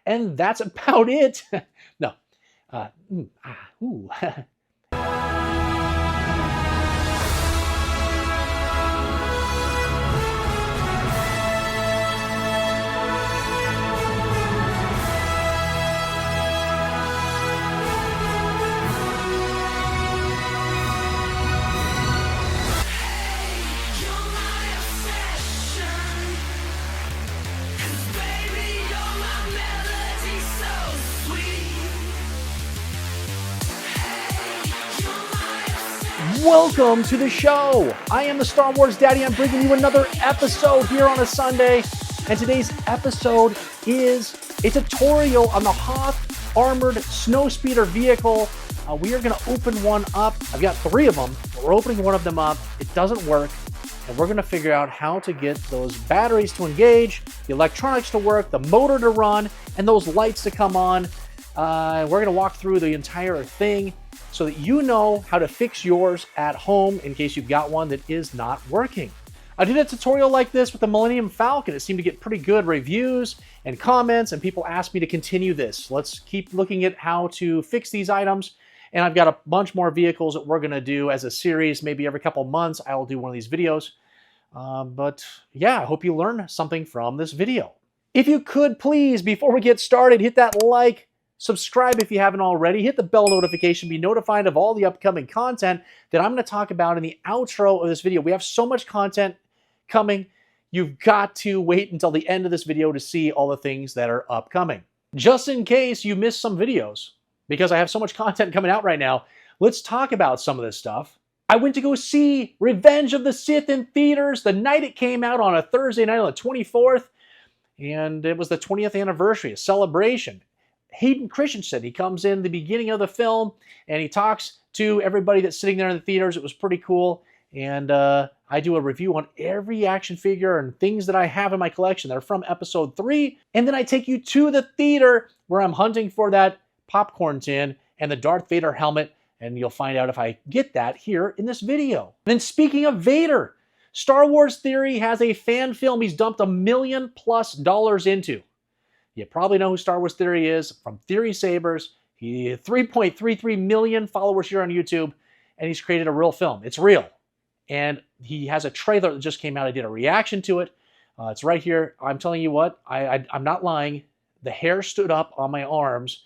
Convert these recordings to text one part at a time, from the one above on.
And that's about it. No. Ooh. Welcome to the show. I am the Star Wars Daddy. I'm bringing you another episode here on a Sunday. And today's episode is a tutorial on the Hoth Armored Snowspeeder vehicle. We are going to open one up. I've got 3 of them, but we're opening one of them up. It doesn't work. And we're going to figure out how to get those batteries to engage, the electronics to work, the motor to run, and those lights to come on. We're going to walk through the entire thing so that you know how to fix yours at home in case you've got one that is not working. I did a tutorial like this with the Millennium Falcon. It seemed to get pretty good reviews and comments, and people asked me to continue this. Let's keep looking at how to fix these items. And I've got a bunch more vehicles that we're going to do as a series. Maybe every couple months I'll do one of these videos. But yeah, I hope you learn something from this video. If you could please, before we get started, hit that like, subscribe if you haven't already, hit the bell notification, be notified of all the upcoming content that I'm going to talk about in the outro of this video. We have so much content coming. You've got to wait until the end of this video to see all the things that are upcoming. Just in case you missed some videos, because I have so much content coming out right now, let's talk about some of this stuff. I went to go see Revenge of the Sith in theaters the night it came out on a Thursday night on the 24th, and it was the 20th anniversary, a celebration. Hayden Christensen, he comes in the beginning of the film and he talks to everybody that's sitting there in the theaters. It was pretty cool. And I do a review on every action figure and things that I have in my collection that are from episode 3. And then I take you to the theater where I'm hunting for that popcorn tin and the Darth Vader helmet. And you'll find out if I get that here in this video. And then speaking of Vader, Star Wars Theory has a fan film he's dumped $1 million+ into. You probably know who Star Wars Theory is from Theory Sabers. He has 3.33 million followers here on YouTube, and he's created a real film. It's real. And he has a trailer that just came out. I did a reaction to it. It's right here. I'm telling you what, I'm not lying. The hair stood up on my arms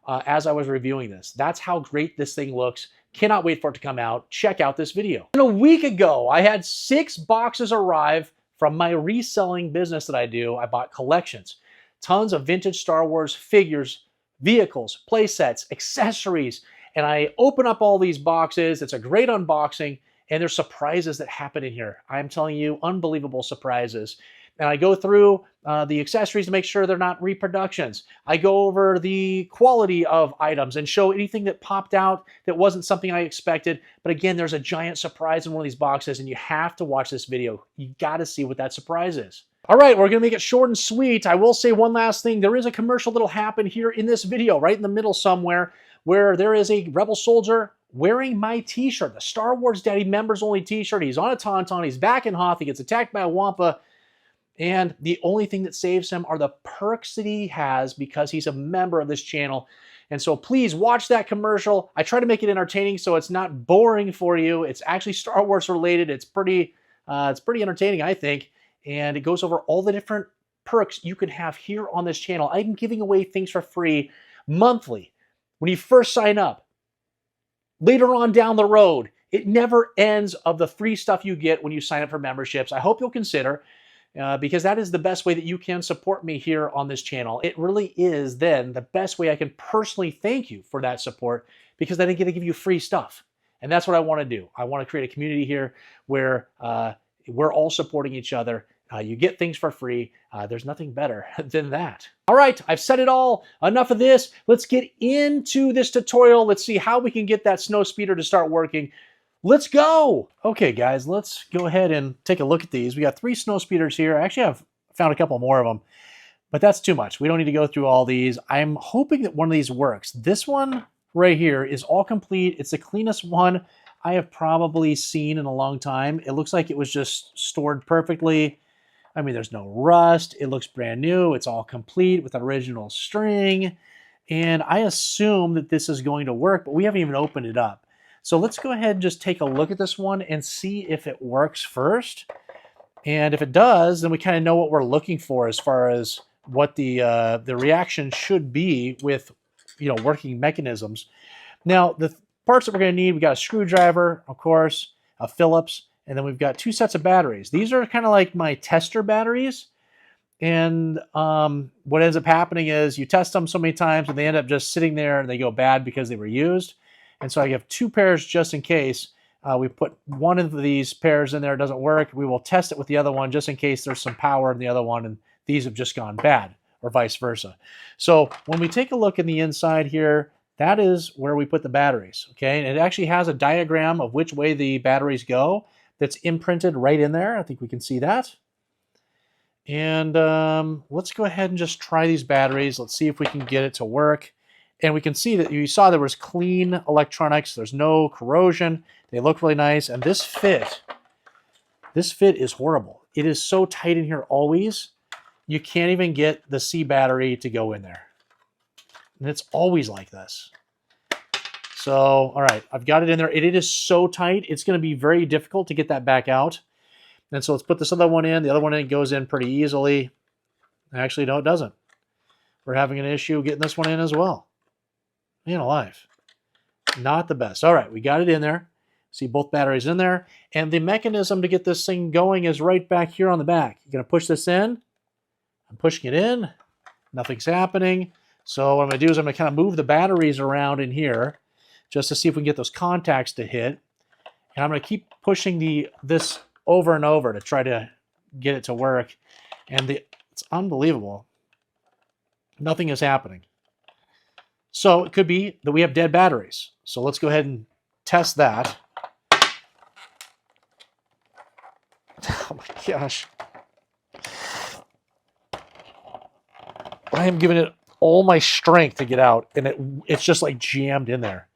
as I was reviewing this. That's how great this thing looks. Cannot wait for it to come out. Check out this video. And a week ago, I had 6 boxes arrive from my reselling business that I do. I bought collections. Tons of vintage Star Wars figures, vehicles, play sets, accessories. And I open up all these boxes. It's a great unboxing. And there's surprises that happen in here. I'm telling you, unbelievable surprises. And I go through the accessories to make sure they're not reproductions. I go over the quality of items and show anything that popped out that wasn't something I expected. But again, there's a giant surprise in one of these boxes, and you have to watch this video. You got to see what that surprise is. All right, we're going to make it short and sweet. I will say one last thing. There is a commercial that'll happen here in this video, right in the middle somewhere, where there is a rebel soldier wearing my t-shirt, the Star Wars Daddy members only t-shirt. He's on a Tauntaun. He's back in Hoth. He gets attacked by a Wampa. And the only thing that saves him are the perks that he has because he's a member of this channel. And so please watch that commercial. I try to make it entertaining so it's not boring for you. It's actually Star Wars related. It's pretty entertaining, I think. And it goes over all the different perks you can have here on this channel. I'm giving away things for free monthly when you first sign up. Later on down the road, it never ends of the free stuff you get when you sign up for memberships. I hope you'll consider because that is the best way that you can support me here on this channel. It really is then the best way I can personally thank you for that support because then I get to give you free stuff. And that's what I want to do. I want to create a community here where we're all supporting each other. You get things for free. There's nothing better than that. All right, I've said it all. Enough of this. Let's get into this tutorial. Let's see how we can get that Snowspeeder to start working. Let's go. Okay, guys, let's go ahead and take a look at these. We got 3 Snowspeeders here. Actually, I've found a couple more of them, but that's too much. We don't need to go through all these. I'm hoping that one of these works. This one right here is all complete. It's the cleanest one I have probably seen in a long time. It looks like it was just stored perfectly. I mean, there's no rust. It looks brand new. It's all complete with original string. And I assume that this is going to work, but we haven't even opened it up. So let's go ahead and just take a look at this one and see if it works first. And if it does, then we kind of know what we're looking for as far as what the reaction should be with, working mechanisms. Now, the parts that we're going to need, we got a screwdriver, of course, a Phillips, and then we've got 2 sets of batteries. These are kind of like my tester batteries. And what ends up happening is you test them so many times and they end up just sitting there and they go bad because they were used. And so I have 2 pairs just in case. We put one of these pairs in there, it doesn't work. We will test it with the other one just in case there's some power in the other one and these have just gone bad, or vice versa. So when we take a look in the inside here, that is where we put the batteries, okay? And it actually has a diagram of which way the batteries go that's imprinted right in there. I think we can see that. And let's go ahead and just try these batteries. Let's see if we can get it to work. And we can see that you saw there was clean electronics. There's no corrosion. They look really nice. And this fit is horrible. It is so tight in here always. You can't even get the C battery to go in there. And it's always like this. So, all right, I've got it in there. It is so tight, it's going to be very difficult to get that back out. And so let's put this other one in. The other one goes in pretty easily. Actually, no, it doesn't. We're having an issue getting this one in as well. Man alive. Not the best. All right, we got it in there. See both batteries in there. And the mechanism to get this thing going is right back here on the back. You're going to push this in. I'm pushing it in. Nothing's happening. So what I'm going to do is I'm going to kind of move the batteries around in here just to see if we can get those contacts to hit. And I'm going to keep pushing this over and over to try to get it to work. And it's unbelievable. Nothing is happening. So it could be that we have dead batteries. So let's go ahead and test that. Oh my gosh. I am giving it all my strength to get out, and it's just like jammed in there.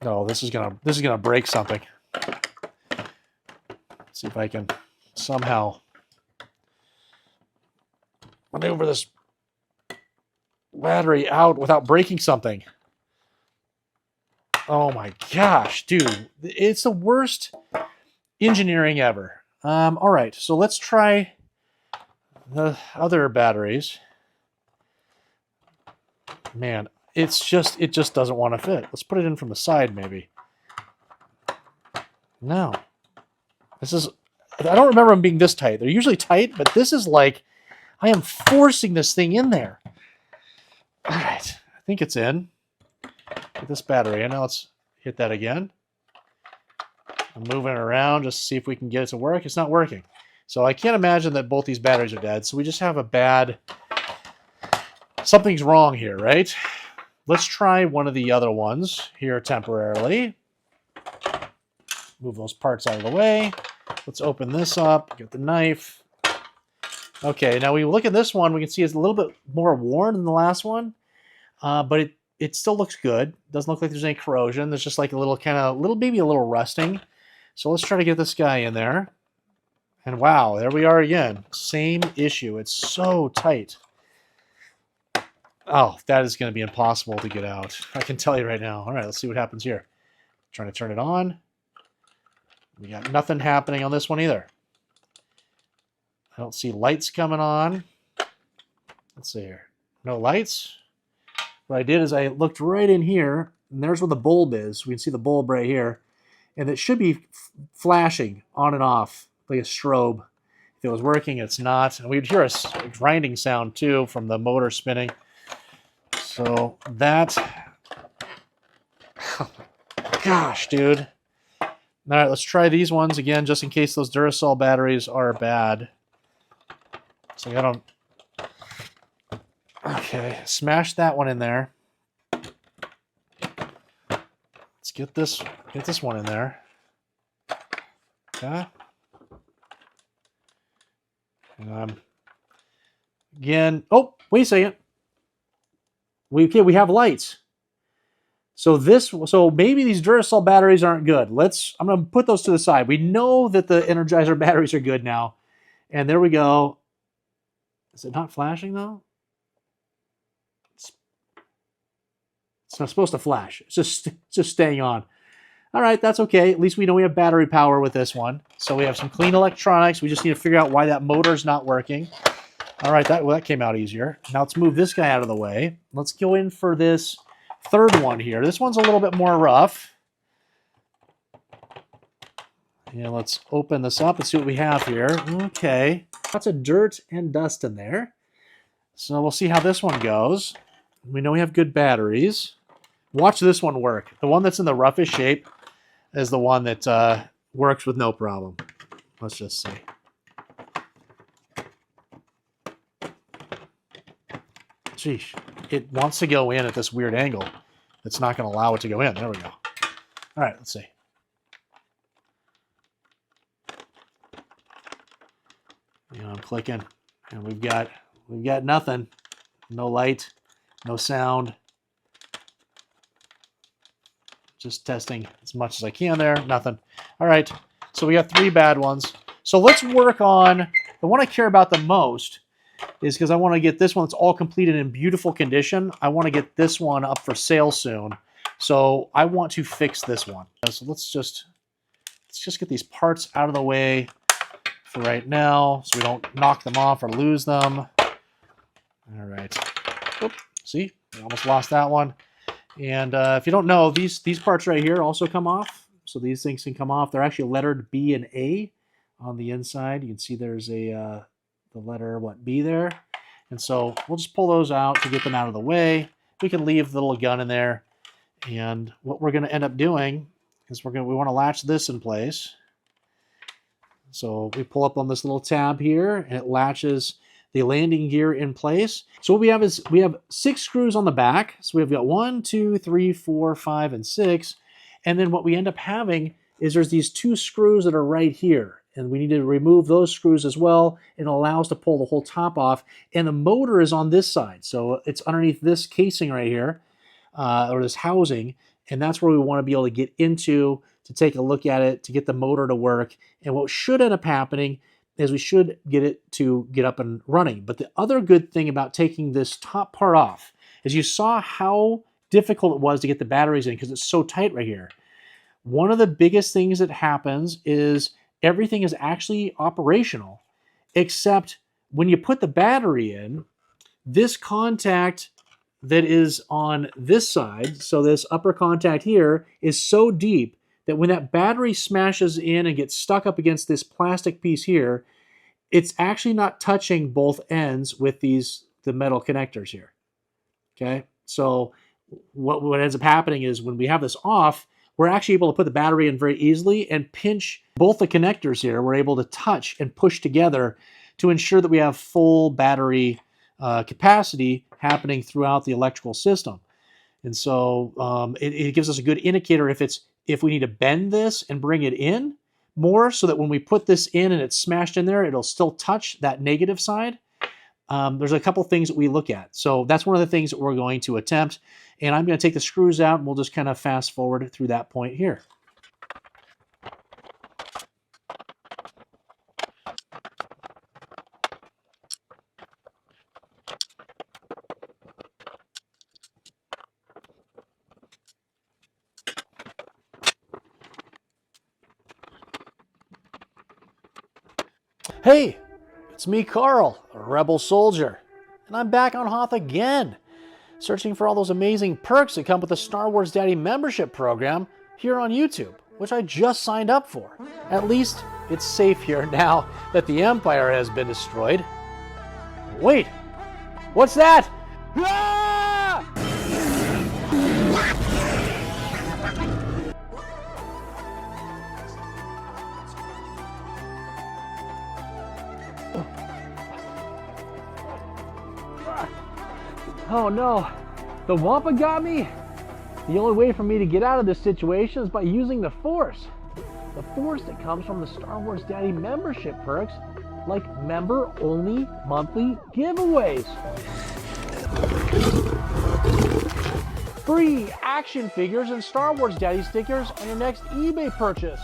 No, this is gonna break something. Let's see if I can somehow maneuver this battery out without breaking something. Oh my gosh, dude. It's the worst engineering ever. All right, so let's try the other batteries. Man, it just doesn't want to fit. Let's put it in from the side, maybe. No. I don't remember them being this tight. They're usually tight, but this is like, I am forcing this thing in there. All right, I think it's in. Get this battery in. Now let's hit that again. I'm moving it around just to see if we can get it to work. It's not working. So I can't imagine that both these batteries are dead. So we just have a bad... Something's wrong here, right? Let's try one of the other ones here temporarily. Move those parts out of the way. Let's open this up, get the knife. Okay, now we look at this one, we can see it's a little bit more worn than the last one, but it still looks good. Doesn't look like there's any corrosion. There's just like a little maybe a little rusting. So let's try to get this guy in there. And wow, there we are again. Same issue. It's so tight. Oh, that is going to be impossible to get out. I can tell you right now. All right, let's see what happens here. Trying to turn it on. We got nothing happening on this one either. I don't see lights coming on. Let's see here. No lights. What I did is I looked right in here, and there's where the bulb is. We can see the bulb right here. And it should be flashing on and off like a strobe. If it was working, it's not. And we'd hear a grinding sound too from the motor spinning. So that, oh my gosh, dude. All right, let's try these ones again, just in case those Duracell batteries are bad. So I got them. Okay, smash that one in there. Let's get this one in there. Okay. And again, oh, wait a second. We have lights. So maybe these Duracell batteries aren't good. I'm going to put those to the side. We know that the Energizer batteries are good now. And there we go. Is it not flashing though? It's not supposed to flash. It's just staying on. All right, that's okay. At least we know we have battery power with this one. So we have some clean electronics. We just need to figure out why that motor's not working. All right, that came out easier. Now let's move this guy out of the way. Let's go in for this third one here. This one's a little bit more rough. And let's open this up and see what we have here. Okay, lots of dirt and dust in there. So we'll see how this one goes. We know we have good batteries. Watch this one work. The one that's in the roughest shape is the one that works with no problem. Let's just see. Sheesh. It wants to go in at this weird angle. It's not going to allow it to go in. There we go. All right, let's see. And I'm clicking, and we've got nothing. No light, no sound. Just testing as much as I can there. Nothing. All right, so we got 3 bad ones. So let's work on the one I care about the most is because I want to get this one that's all completed in beautiful condition. I want to get this one up for sale soon. So I want to fix this one. So let's just get these parts out of the way for right now so we don't knock them off or lose them. All right. Oop, see, we almost lost that one. And if you don't know, these parts right here also come off. So these things can come off. They're actually lettered B and A on the inside. You can see there's the letter, B there. And so we'll just pull those out to get them out of the way. We can leave the little gun in there. And what we're going to end up doing is we want to latch this in place. So we pull up on this little tab here, and it latches the landing gear in place. So what we have is we have 6 screws on the back. So we've got 1, 2, 3, 4, 5, and 6. And then what we end up having is there's these 2 screws that are right here. And we need to remove those screws as well, and allow us to pull the whole top off. And the motor is on this side. So it's underneath this casing right here, or this housing. And that's where we want to be able to get into to take a look at it, to get the motor to work. And what should end up happening is we should get it to get up and running. But the other good thing about taking this top part off is you saw how difficult it was to get the batteries in because it's so tight right here. One of the biggest things that happens is everything is actually operational, except when you put the battery in, this contact that is on this side, so this upper contact here, is so deep that when that battery smashes in and gets stuck up against this plastic piece here, it's actually not touching both ends with the metal connectors here. Okay, so what ends up happening is when we have this off, we're actually able to put the battery in very easily and pinch both the connectors here. We're able to touch and push together to ensure that we have full battery capacity happening throughout the electrical system. And so it gives us a good indicator if we need to bend this and bring it in more so that when we put this in and it's smashed in there, it'll still touch that negative side. There's a couple things that we look at. So that's one of the things that we're going to attempt. And I'm going to take the screws out and we'll just kind of fast forward through that point here. Hey, it's me, Carl, a rebel soldier, and I'm back on Hoth again, searching for all those amazing perks that come with the Star Wars Daddy membership program here on YouTube, which I just signed up for. At least it's safe here now that the Empire has been destroyed. Wait, what's that? Ah! Oh no, the Wampa got me? The only way for me to get out of this situation is by using the Force. The Force that comes from the Star Wars Daddy membership perks, like member-only monthly giveaways. Free action figures and Star Wars Daddy stickers on your next eBay purchase.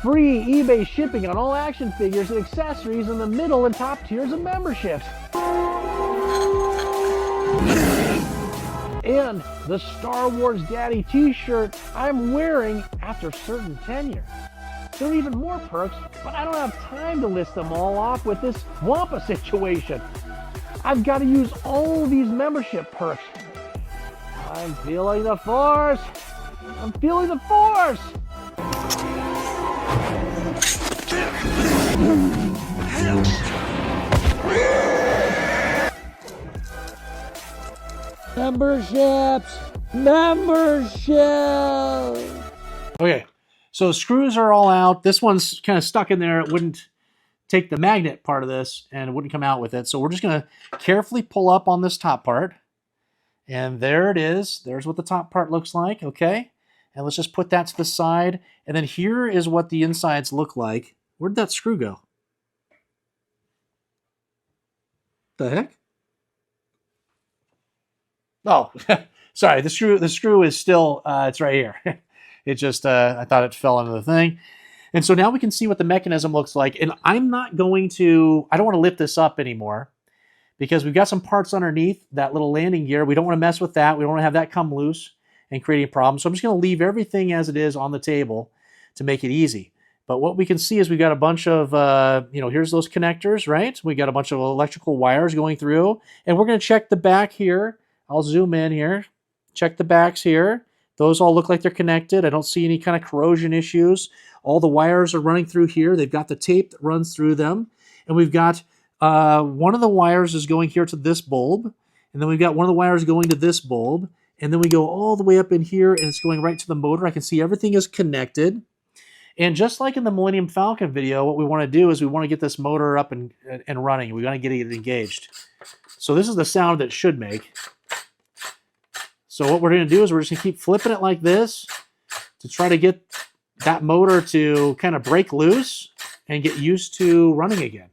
free eBay shipping on all action figures and accessories in the middle and top tiers of memberships. And the Star Wars Daddy t-shirt I'm wearing after certain tenure. There are even more perks, but I don't have time to list them all off with this Wampa situation. I've got to use all of these membership perks. I'm feeling the force. I'm feeling the force. Memberships. Okay, so the screws are all out. This one's kind of stuck in there. It wouldn't take the magnet part of this and it wouldn't come out with it. So we're just going to carefully pull up on this top part. And there it is. There's what the top part looks like, okay? And let's just put that to the side. And then here is what the insides look like. Where'd that screw go? The heck? Oh, sorry. The screw is still, it's right here. It just, I thought it fell under the thing. And so now we can see what the mechanism looks like. And I'm not going to, I don't want to lift this up anymore because we've got some parts underneath that little landing gear. We don't want to mess with that. We don't want to have that come loose and create a problem. So I'm just going to leave everything as it is on the table to make it easy. But what we can see is we've got a bunch of, here's those connectors, right? We got a bunch of electrical wires going through. And we're going to check the back here. I'll zoom in here. Check the backs here. Those all look like they're connected. I don't see any kind of corrosion issues. All the wires are running through here. They've got the tape that runs through them. And we've got one of the wires is going here to this bulb. And then we've got one of the wires going to this bulb. And then we go all the way up in here and it's going right to the motor. I can see everything is connected. And just like in the Millennium Falcon video, what we want to do is we want to get this motor up and running. We want to get it engaged. So this is the sound that it should make. So what we're going to do is we're just going to keep flipping it like this to try to get that motor to kind of break loose and get used to running again.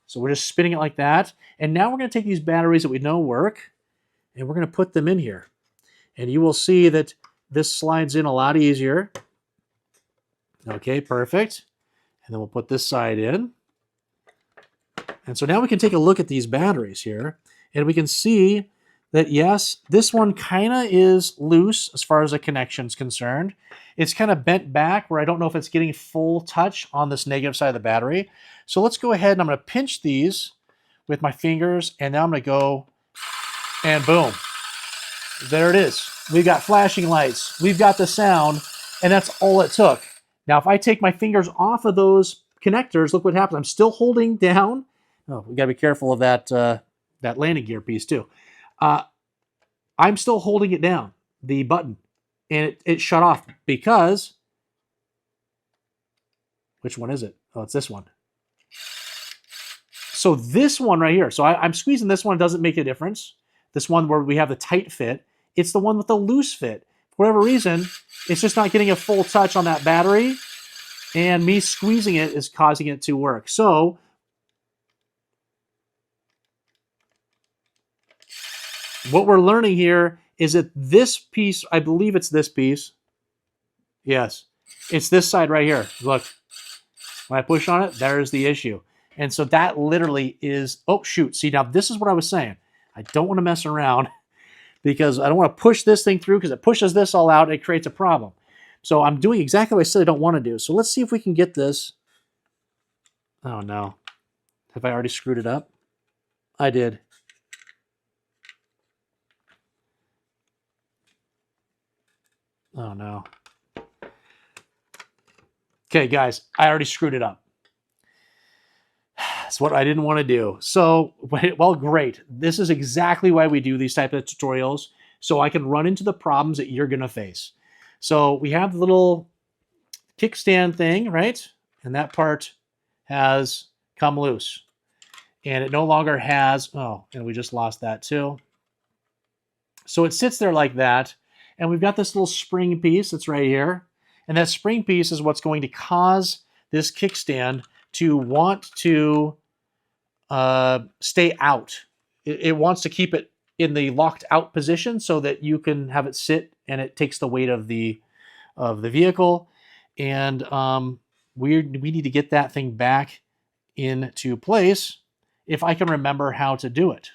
So we're just spinning it like that. And now we're going to take these batteries that we know work and we're going to put them in here. And you will see that this slides in a lot easier. Okay, perfect. And then we'll put this side in. And so now we can take a look at these batteries here and we can see that yes, this one kind of is loose as far as the connection is concerned. It's kind of bent back where I don't know if it's getting full touch on this negative side of the battery. So let's go ahead and I'm going to pinch these with my fingers and now I'm going to go and boom. There it is. We've got flashing lights. We've got the sound and that's all it took. Now if I take my fingers off of those connectors, look what happens. I'm still holding down. Oh, we got to be careful of that, that landing gear piece too. I'm still holding it down, the button, and it shut off because, which one is it? Oh, it's this one. So this one right here, so I'm squeezing this one, doesn't make a difference. This one where we have the tight fit, it's the one with the loose fit. For whatever reason, it's just not getting a full touch on that battery, and me squeezing it is causing it to work. So what we're learning here is that this piece, I believe it's this piece. Yes, it's this side right here. Look, when I push on it, there's the issue. And so that literally is, oh shoot, see now this is what I was saying. I don't want to mess around because I don't want to push this thing through because it pushes this all out and it creates a problem. So I'm doing exactly what I said I don't want to do. So let's see if we can get this. Oh no, have I already screwed it up? I did. Oh no. Okay, guys, I already screwed it up. That's what I didn't want to do. So, well, great. This is exactly why we do these type of tutorials, so I can run into the problems that you're going to face. So we have the little kickstand thing, right? And that part has come loose. And it no longer has, oh, and we just lost that too. So it sits there like that. And we've got this little spring piece that's right here. And that spring piece is what's going to cause this kickstand to want to stay out. It wants to keep it in the locked out position so that you can have it sit and it takes the weight of the vehicle. And we need to get that thing back into place if I can remember how to do it.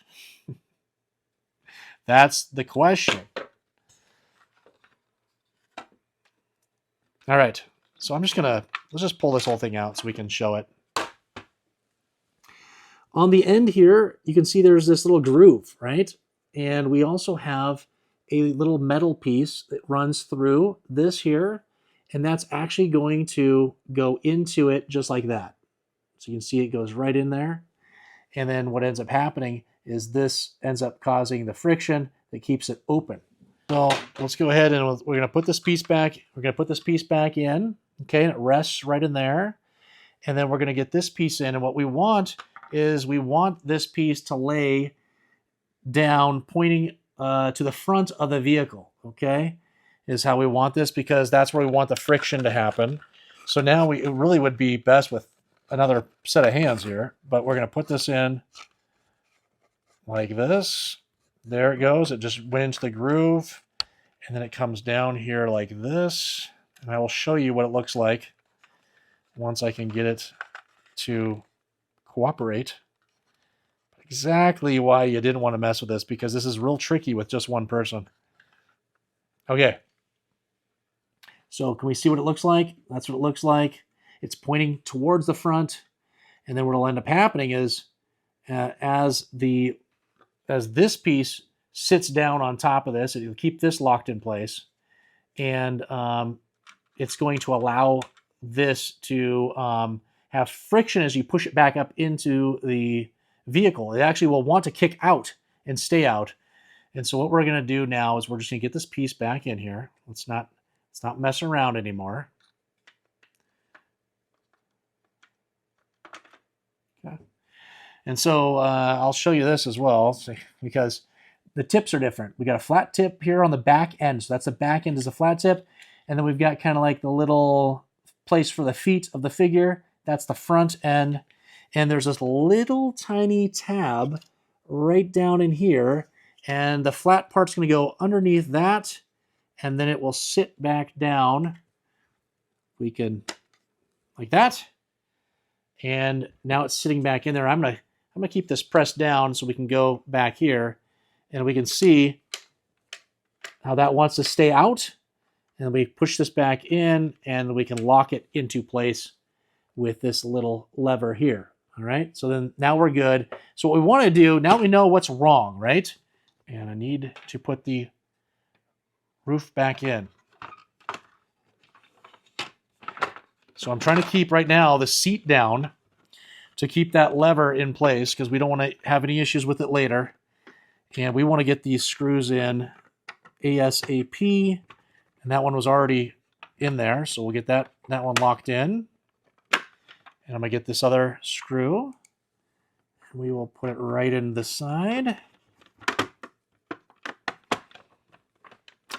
That's the question. All right, so I'm just gonna, let's just pull this whole thing out so we can show it. On the end here, you can see there's this little groove, right? And we also have a little metal piece that runs through this here, and that's actually going to go into it just like that. So you can see it goes right in there. And then what ends up happening is this ends up causing the friction that keeps it open. So let's go ahead and we're going to put this piece back. We're going to put this piece back in, okay, and it rests right in there. And then we're going to get this piece in. And what we want is we want this piece to lay down pointing to the front of the vehicle, okay, is how we want this, because that's where we want the friction to happen. So now it really would be best with another set of hands here, but we're going to put this in like this. There it goes. It just went into the groove, and then it comes down here like this. And I will show you what it looks like once I can get it to cooperate. Exactly why you didn't want to mess with this, because this is real tricky with just one person. Okay. So can we see what it looks like? That's what it looks like. It's pointing towards the front. And then what will end up happening is as this piece sits down on top of this, it'll keep this locked in place. And it's going to allow this to have friction as you push it back up into the vehicle. It actually will want to kick out and stay out. And so what we're going to do now is we're just going to get this piece back in here. Let's not mess around anymore. Okay. And so I'll show you this as well, because the tips are different. We got a flat tip here on the back end. So that's the back end is a flat tip. And then we've got kind of like the little place for the feet of the figure. That's the front end. And there's this little tiny tab right down in here. And the flat part's going to go underneath that. And then it will sit back down. We can, like that. And now it's sitting back in there. I'm gonna keep this pressed down so we can go back here. And we can see how that wants to stay out. And we push this back in, and we can lock it into place with this little lever here. All right, so then now we're good. So what we want to do, now we know what's wrong, right? And I need to put the roof back in. So I'm trying to keep right now the seat down to keep that lever in place, because we don't want to have any issues with it later. And we want to get these screws in ASAP. And that one was already in there, so we'll get that one locked in. And I'm going to get this other screw. And we will put it right in the side.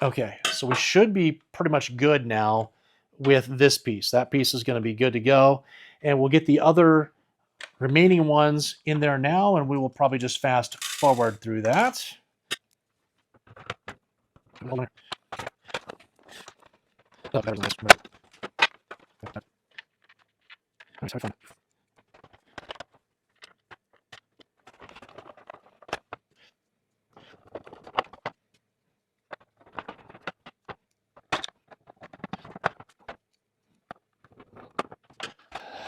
Okay, so we should be pretty much good now with this piece. That piece is going to be good to go. And we'll get the other remaining ones in there now, and we will probably just fast forward through that.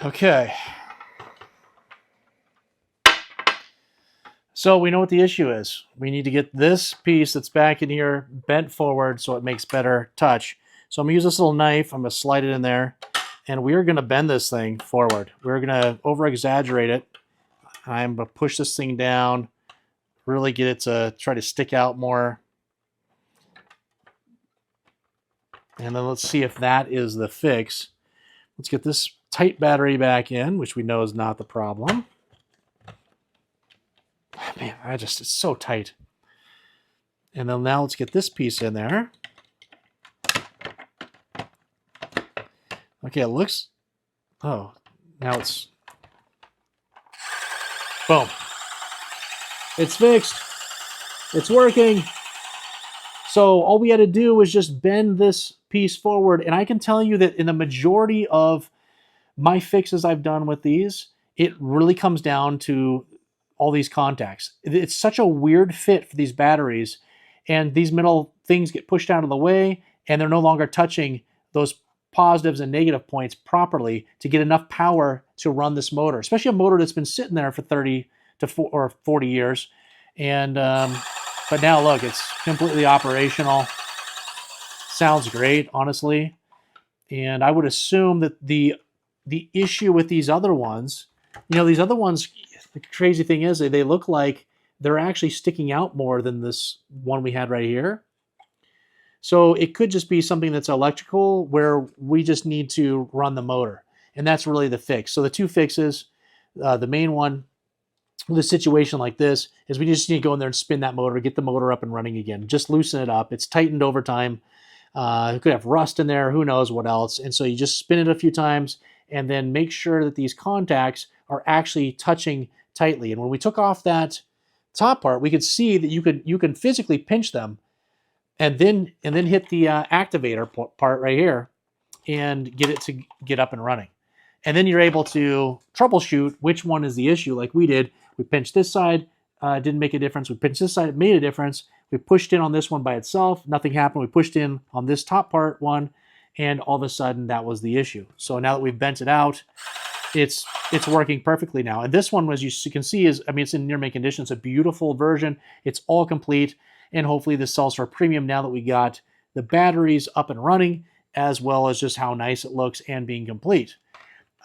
Okay. So we know what the issue is. We need to get this piece that's back in here bent forward so it makes better touch. So I'm going to use this little knife. I'm going to slide it in there. And we're going to bend this thing forward. We're going to over-exaggerate it. I'm going to push this thing down, really get it to try to stick out more. And then let's see if that is the fix. Let's get this tight battery back in, which we know is not the problem. Man, it's so tight. And then now let's get this piece in there. Okay, it looks, oh, now it's, boom. It's fixed. It's working. So all we had to do was just bend this piece forward. And I can tell you that in the majority of my fixes I've done with these, it really comes down to all these contacts. It's such a weird fit for these batteries, and these metal things get pushed out of the way, and they're no longer touching those positives and negative points properly to get enough power to run this motor, especially a motor that's been sitting there for 30 to 40 years. And but now look, it's completely operational. Sounds great, honestly. And I would assume that the issue with these other ones, these other ones, the crazy thing is they look like they're actually sticking out more than this one we had right here. So it could just be something that's electrical where we just need to run the motor. And that's really the fix. So the two fixes, the main one with a situation like this is we just need to go in there and spin that motor, get the motor up and running again. Just loosen it up. It's tightened over time. It could have rust in there, who knows what else. And so you just spin it a few times and then make sure that these contacts are actually touching tightly. And when we took off that top part, we could see that you can physically pinch them and then hit the activator part right here and get it to get up and running. And then you're able to troubleshoot which one is the issue, like we did. We pinched this side, didn't make a difference. We pinched this side, it made a difference. We pushed in on this one by itself, nothing happened. We pushed in on this top part one, and all of a sudden that was the issue. So now that we've bent it out, it's working perfectly now. And this one, as you can see, it's in near mint condition. It's a beautiful version. It's all complete, and hopefully this sells for a premium now that we got the batteries up and running, as well as just how nice it looks and being complete.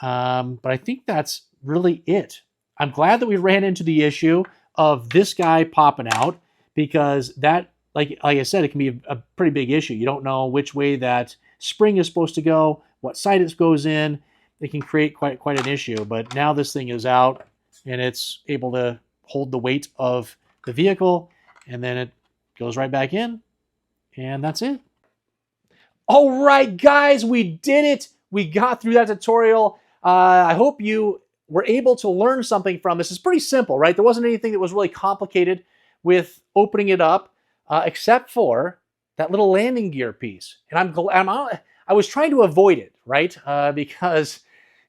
But I think that's really it. I'm glad that we ran into the issue of this guy popping out, because that, like I said, it can be a pretty big issue. You don't know which way that spring is supposed to go, what side it goes in. It can create quite an issue. But now this thing is out and it's able to hold the weight of the vehicle, and then it goes right back in, and that's it. All right, guys, we did it. We got through that tutorial. I hope you were able to learn something from this. It's pretty simple, right? There wasn't anything that was really complicated with opening it up, except for that little landing gear piece. And I was trying to avoid it, right? Because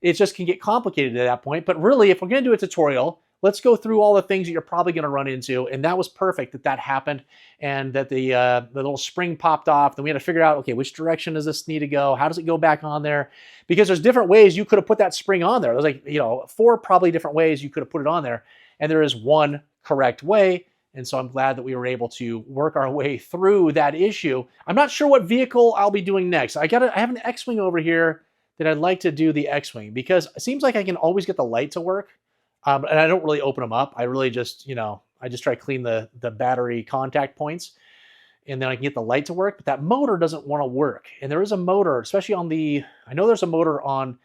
it just can get complicated at that point. But really, if we're going to do a tutorial, let's go through all the things that you're probably going to run into. And that was perfect that happened, and that the little spring popped off. Then we had to figure out, okay, which direction does this need to go? How does it go back on there? Because there's different ways you could have put that spring on there. There's like, 4 probably different ways you could have put it on there. And there is one correct way. And so I'm glad that we were able to work our way through that issue. I'm not sure what vehicle I'll be doing next. I have an X-Wing over here that I'd like to do the X-Wing, because it seems like I can always get the light to work. And I don't really open them up. I really just, I just try to clean the battery contact points, and then I can get the light to work. But that motor doesn't want to work. And there is a motor, especially on I know there's a motor on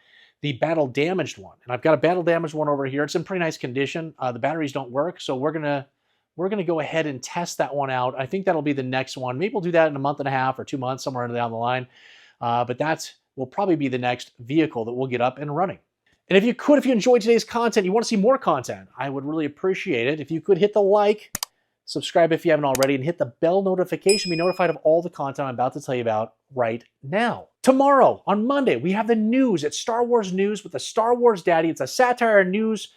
the battle damaged one. And I've got a battle damaged one over here. It's in pretty nice condition. The batteries don't work. So we're gonna go ahead and test that one out. I think that'll be the next one. Maybe we'll do that in a month and a half or 2 months, somewhere down the line. But that will probably be the next vehicle that we'll get up and running. And if you enjoyed today's content, you want to see more content, I would really appreciate it if you could hit the like, subscribe if you haven't already, and hit the bell notification to be notified of all the content I'm about to tell you about right now. Tomorrow, on Monday, we have the news. It's Star Wars News with the Star Wars Daddy. It's a satire news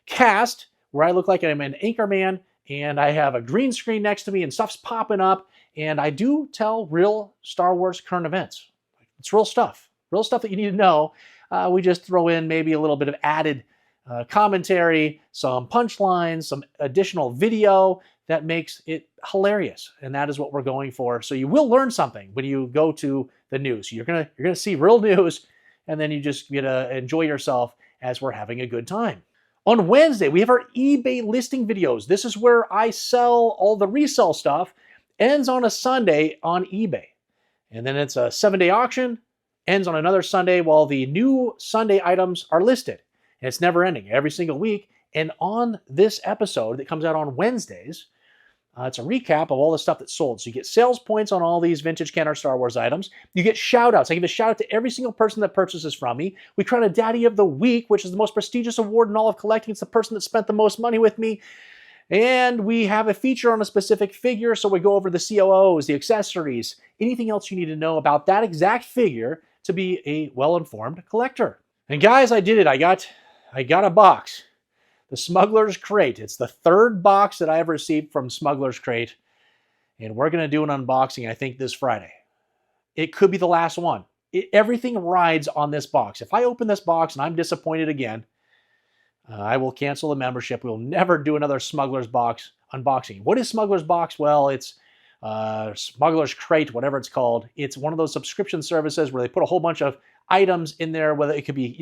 cast where I look like I'm an anchor man, and I have a green screen next to me and stuff's popping up, and I do tell real Star Wars current events. It's real stuff that you need to know. We just throw in maybe a little bit of added commentary, some punchlines, some additional video that makes it hilarious. And that is what we're going for. So you will learn something when you go to the news. You're gonna see real news, and then you just get to enjoy yourself as we're having a good time. On Wednesday, we have our eBay listing videos. This is where I sell all the resale stuff. Ends on a Sunday on eBay. And then it's a 7-day auction. Ends on another Sunday while the new Sunday items are listed. And it's never ending, every single week. And on this episode that comes out on Wednesdays, it's a recap of all the stuff that's sold. So you get sales points on all these vintage Kenner Star Wars items. You get shout outs. I give a shout out to every single person that purchases from me. We crown a Daddy of the Week, which is the most prestigious award in all of collecting. It's the person that spent the most money with me. And we have a feature on a specific figure. So we go over the COOs, the accessories, anything else you need to know about that exact figure to be a well-informed collector. And guys, I did it. I got a box. The Smuggler's Crate. It's the third box that I have received from Smuggler's Crate. And we're going to do an unboxing, I think, this Friday. It could be the last one. Everything rides on this box. If I open this box and I'm disappointed again, I will cancel the membership. We'll never do another Smuggler's Box unboxing. What is Smuggler's Box? Well, it's Smuggler's Crate, whatever it's called. It's one of those subscription services where they put a whole bunch of items in there, whether it could be,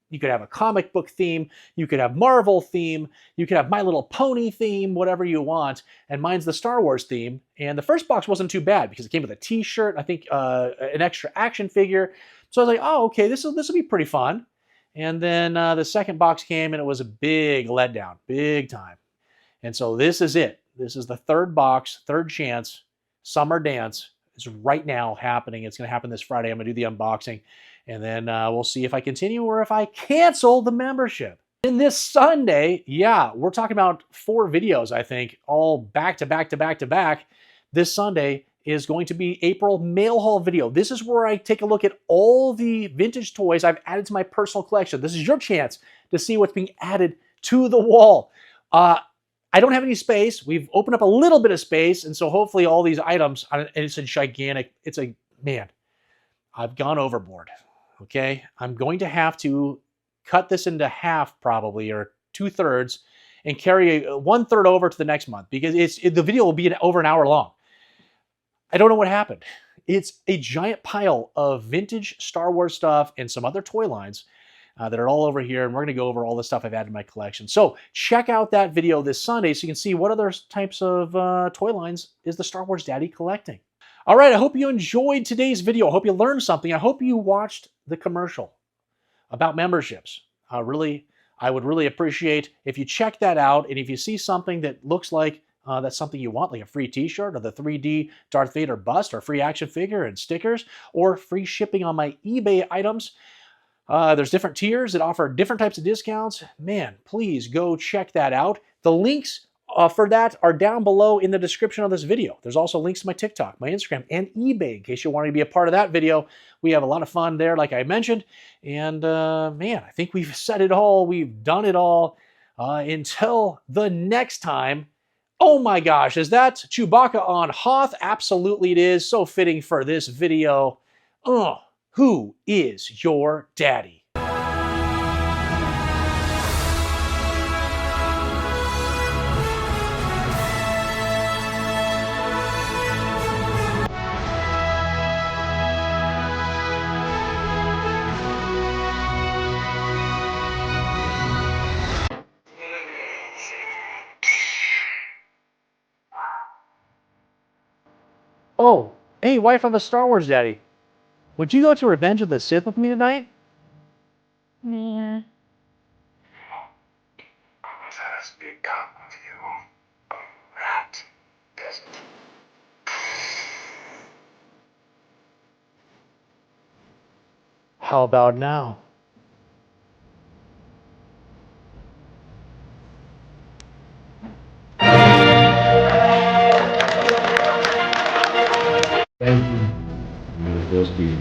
you could have a comic book theme, you could have Marvel theme, you could have My Little Pony theme, whatever you want. And mine's the Star Wars theme. And the first box wasn't too bad because it came with a t-shirt, I think an extra action figure. So I was like, oh, okay, this will be pretty fun. And then the second box came and it was a big letdown, big time. And so this is it. This is the third box, third chance. Summer Dance is right now happening. It's going to happen this Friday. I'm going to do the unboxing. And then we'll see if I continue or if I cancel the membership. And this Sunday, yeah, we're talking about 4 videos, I think, all back to back to back to back. This Sunday is going to be April mail haul video. This is where I take a look at all the vintage toys I've added to my personal collection. This is your chance to see what's being added to the wall. I don't have any space. We've opened up a little bit of space, and so hopefully all these items, and it's a gigantic, man, I've gone overboard. Okay, I'm going to have to cut this into half probably, or 2/3, and carry 1/3 over to the next month because the video will be over an hour long. I don't know what happened. It's a giant pile of vintage Star Wars stuff and some other toy lines that are all over here, and we're going to go over all the stuff I've added to my collection. So check out that video this Sunday so you can see what other types of toy lines is the Star Wars Daddy collecting. All right, I hope you enjoyed today's video. I hope you learned something. I hope you watched the commercial about memberships. I would really appreciate if you check that out, and if you see something that looks like that's something you want, like a free t-shirt or the 3D Darth Vader bust or free action figure and stickers or free shipping on my eBay items. There's different tiers that offer different types of discounts. Man, please go check that out. The links for that are down below in the description of this video. There's also links to my TikTok, my Instagram, and eBay in case you want to be a part of that video. We have a lot of fun there, like I mentioned. And man, I think we've said it all. We've done it all. Until the next time. Oh my gosh, is that Chewbacca on Hoth? Absolutely it is. So fitting for this video. Who is your daddy? Oh, hey, wife of a Star Wars daddy. Would you go to Revenge of the Sith with me tonight? Yeah. Has become of you, a rat peasant. How about now? Thank you. May the force be